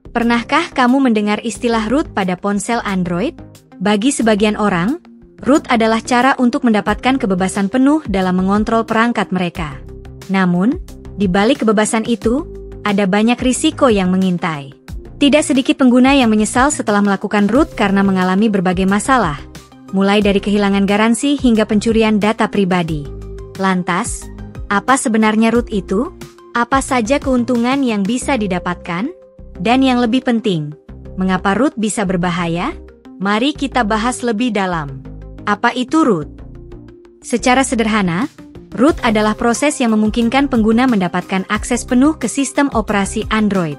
Pernahkah kamu mendengar istilah root pada ponsel Android? Bagi sebagian orang, root adalah cara untuk mendapatkan kebebasan penuh dalam mengontrol perangkat mereka. Namun, di balik kebebasan itu, ada banyak risiko yang mengintai. Tidak sedikit pengguna yang menyesal setelah melakukan root karena mengalami berbagai masalah, mulai dari kehilangan garansi hingga pencurian data pribadi. Lantas, apa sebenarnya root itu? Apa saja keuntungan yang bisa didapatkan? Dan yang lebih penting, mengapa root bisa berbahaya? Mari kita bahas lebih dalam. Apa itu root? Secara sederhana, root adalah proses yang memungkinkan pengguna mendapatkan akses penuh ke sistem operasi Android.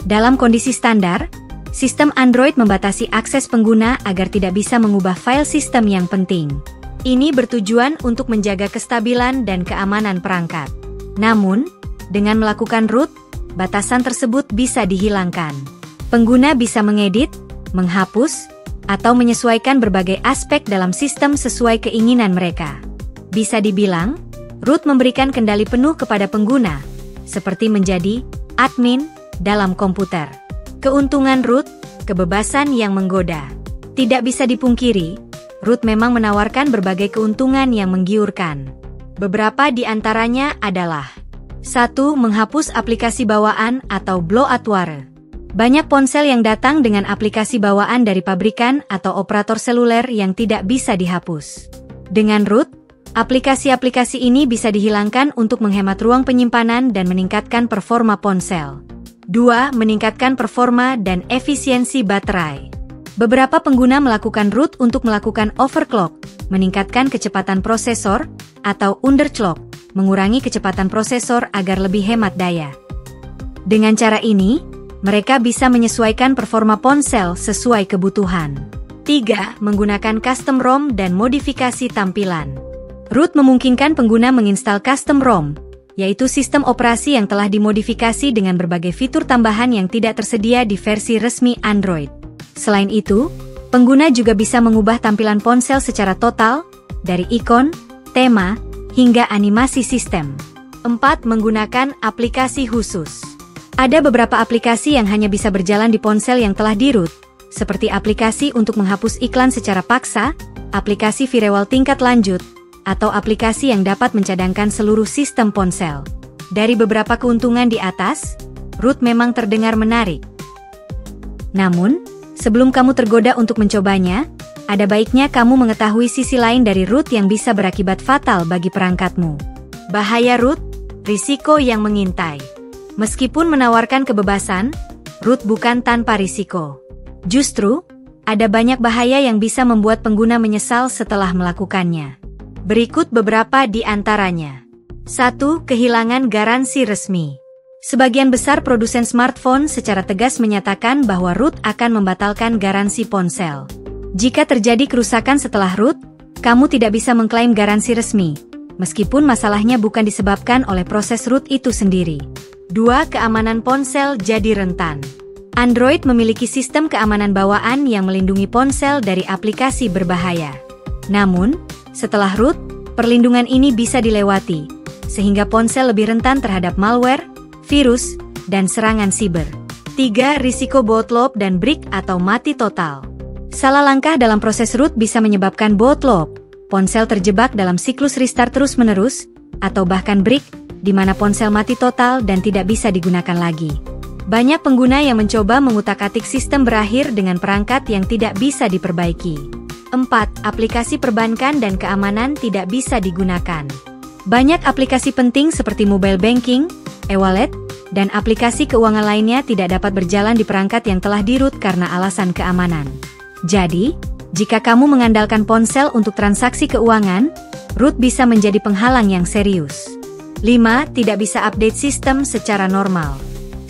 Dalam kondisi standar, sistem Android membatasi akses pengguna agar tidak bisa mengubah file sistem yang penting. Ini bertujuan untuk menjaga kestabilan dan keamanan perangkat. Namun, dengan melakukan root, batasan tersebut bisa dihilangkan. Pengguna bisa mengedit, menghapus, atau menyesuaikan berbagai aspek dalam sistem sesuai keinginan mereka. Bisa dibilang, root memberikan kendali penuh kepada pengguna, seperti menjadi admin dalam komputer. Keuntungan root, kebebasan yang menggoda. Tidak bisa dipungkiri, root memang menawarkan berbagai keuntungan yang menggiurkan. Beberapa di antaranya adalah 1. Menghapus aplikasi bawaan atau bloatware. Banyak ponsel yang datang dengan aplikasi bawaan dari pabrikan atau operator seluler yang tidak bisa dihapus. Dengan root, aplikasi-aplikasi ini bisa dihilangkan untuk menghemat ruang penyimpanan dan meningkatkan performa ponsel. 2. Meningkatkan performa dan efisiensi baterai. Beberapa pengguna melakukan root untuk melakukan overclock, meningkatkan kecepatan prosesor, atau underclock, mengurangi kecepatan prosesor agar lebih hemat daya. Dengan cara ini, mereka bisa menyesuaikan performa ponsel sesuai kebutuhan. 3. Menggunakan custom ROM dan modifikasi tampilan. Root memungkinkan pengguna menginstal custom ROM, yaitu sistem operasi yang telah dimodifikasi dengan berbagai fitur tambahan yang tidak tersedia di versi resmi Android. Selain itu, pengguna juga bisa mengubah tampilan ponsel secara total, dari ikon, tema, hingga animasi sistem. 4. Menggunakan aplikasi khusus. Ada beberapa aplikasi yang hanya bisa berjalan di ponsel yang telah di-root, seperti aplikasi untuk menghapus iklan secara paksa, aplikasi firewall tingkat lanjut, atau aplikasi yang dapat mencadangkan seluruh sistem ponsel. Dari beberapa keuntungan di atas, root memang terdengar menarik. Namun, sebelum kamu tergoda untuk mencobanya, ada baiknya kamu mengetahui sisi lain dari root yang bisa berakibat fatal bagi perangkatmu. Bahaya root, risiko yang mengintai. Meskipun menawarkan kebebasan, root bukan tanpa risiko. Justru, ada banyak bahaya yang bisa membuat pengguna menyesal setelah melakukannya. Berikut beberapa di antaranya. 1. Kehilangan garansi resmi. Sebagian besar produsen smartphone secara tegas menyatakan bahwa root akan membatalkan garansi ponsel. Jika terjadi kerusakan setelah root, kamu tidak bisa mengklaim garansi resmi, meskipun masalahnya bukan disebabkan oleh proses root itu sendiri. 2. Keamanan ponsel jadi rentan. Android memiliki sistem keamanan bawaan yang melindungi ponsel dari aplikasi berbahaya. Namun, setelah root, perlindungan ini bisa dilewati, sehingga ponsel lebih rentan terhadap malware, virus, dan serangan siber. 3. Risiko bootloop dan break atau mati total. Salah langkah dalam proses root bisa menyebabkan bootloop, ponsel terjebak dalam siklus restart terus-menerus, atau bahkan break, di mana ponsel mati total dan tidak bisa digunakan lagi. Banyak pengguna yang mencoba mengutak-atik sistem berakhir dengan perangkat yang tidak bisa diperbaiki. 4. Aplikasi perbankan dan keamanan tidak bisa digunakan. Banyak aplikasi penting seperti mobile banking, e-wallet, dan aplikasi keuangan lainnya tidak dapat berjalan di perangkat yang telah di-root karena alasan keamanan. Jadi, jika kamu mengandalkan ponsel untuk transaksi keuangan, root bisa menjadi penghalang yang serius. 5. Tidak bisa update sistem secara normal.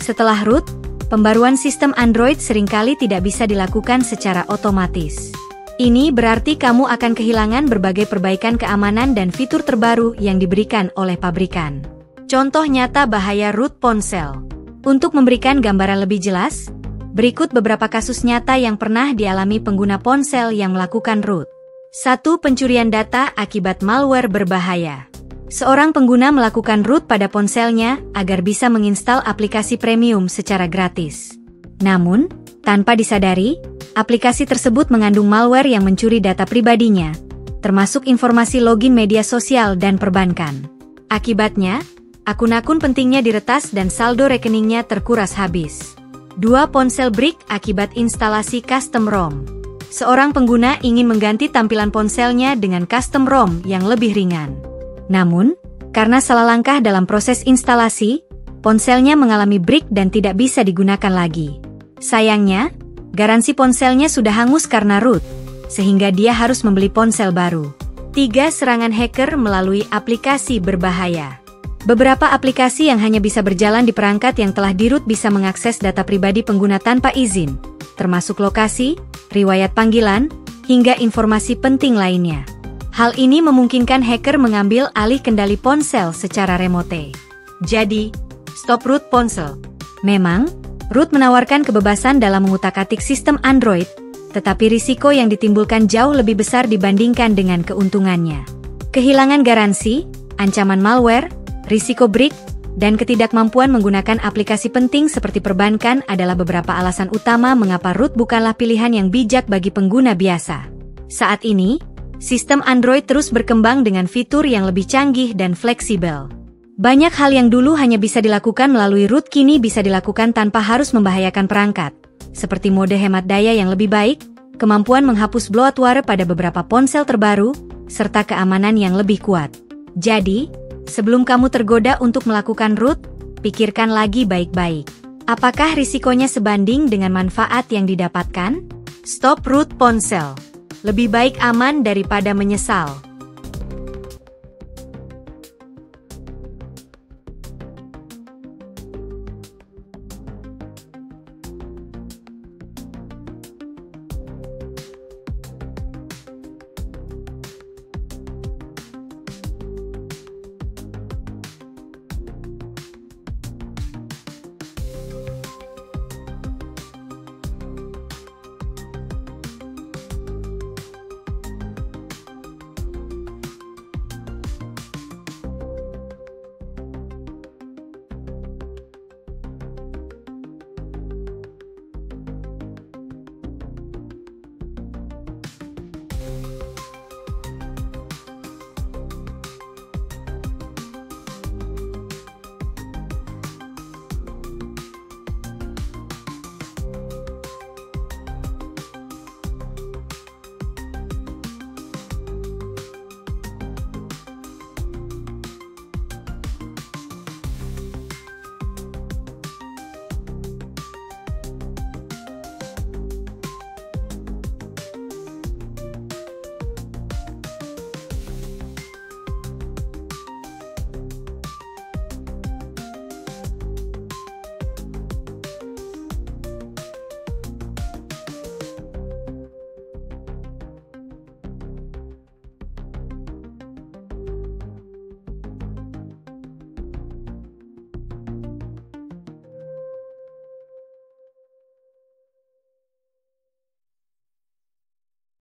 Setelah root, pembaruan sistem Android seringkali tidak bisa dilakukan secara otomatis. Ini berarti kamu akan kehilangan berbagai perbaikan keamanan dan fitur terbaru yang diberikan oleh pabrikan. Contoh nyata bahaya root ponsel. Untuk memberikan gambaran lebih jelas, berikut beberapa kasus nyata yang pernah dialami pengguna ponsel yang melakukan root. 1. Pencurian data akibat malware berbahaya. Seorang pengguna melakukan root pada ponselnya agar bisa menginstal aplikasi premium secara gratis. Namun, tanpa disadari, aplikasi tersebut mengandung malware yang mencuri data pribadinya, termasuk informasi login media sosial dan perbankan. Akibatnya, akun-akun pentingnya diretas dan saldo rekeningnya terkuras habis. 2 ponsel brick akibat instalasi custom ROM. Seorang pengguna ingin mengganti tampilan ponselnya dengan custom ROM yang lebih ringan. Namun, karena salah langkah dalam proses instalasi, ponselnya mengalami brick dan tidak bisa digunakan lagi. Sayangnya, garansi ponselnya sudah hangus karena root, sehingga dia harus membeli ponsel baru. 3 serangan hacker melalui aplikasi berbahaya. Beberapa aplikasi yang hanya bisa berjalan di perangkat yang telah di-root bisa mengakses data pribadi pengguna tanpa izin, termasuk lokasi, riwayat panggilan, hingga informasi penting lainnya. Hal ini memungkinkan hacker mengambil alih kendali ponsel secara remote. Jadi, stop root ponsel. Memang, root menawarkan kebebasan dalam mengutak-atik sistem Android, tetapi risiko yang ditimbulkan jauh lebih besar dibandingkan dengan keuntungannya. Kehilangan garansi, ancaman malware, risiko brick, dan ketidakmampuan menggunakan aplikasi penting seperti perbankan adalah beberapa alasan utama mengapa root bukanlah pilihan yang bijak bagi pengguna biasa. Saat ini, sistem Android terus berkembang dengan fitur yang lebih canggih dan fleksibel. Banyak hal yang dulu hanya bisa dilakukan melalui root kini bisa dilakukan tanpa harus membahayakan perangkat, seperti mode hemat daya yang lebih baik, kemampuan menghapus bloatware pada beberapa ponsel terbaru, serta keamanan yang lebih kuat. Jadi, sebelum kamu tergoda untuk melakukan root, pikirkan lagi baik-baik. Apakah risikonya sebanding dengan manfaat yang didapatkan? Stop root ponsel. Lebih baik aman daripada menyesal.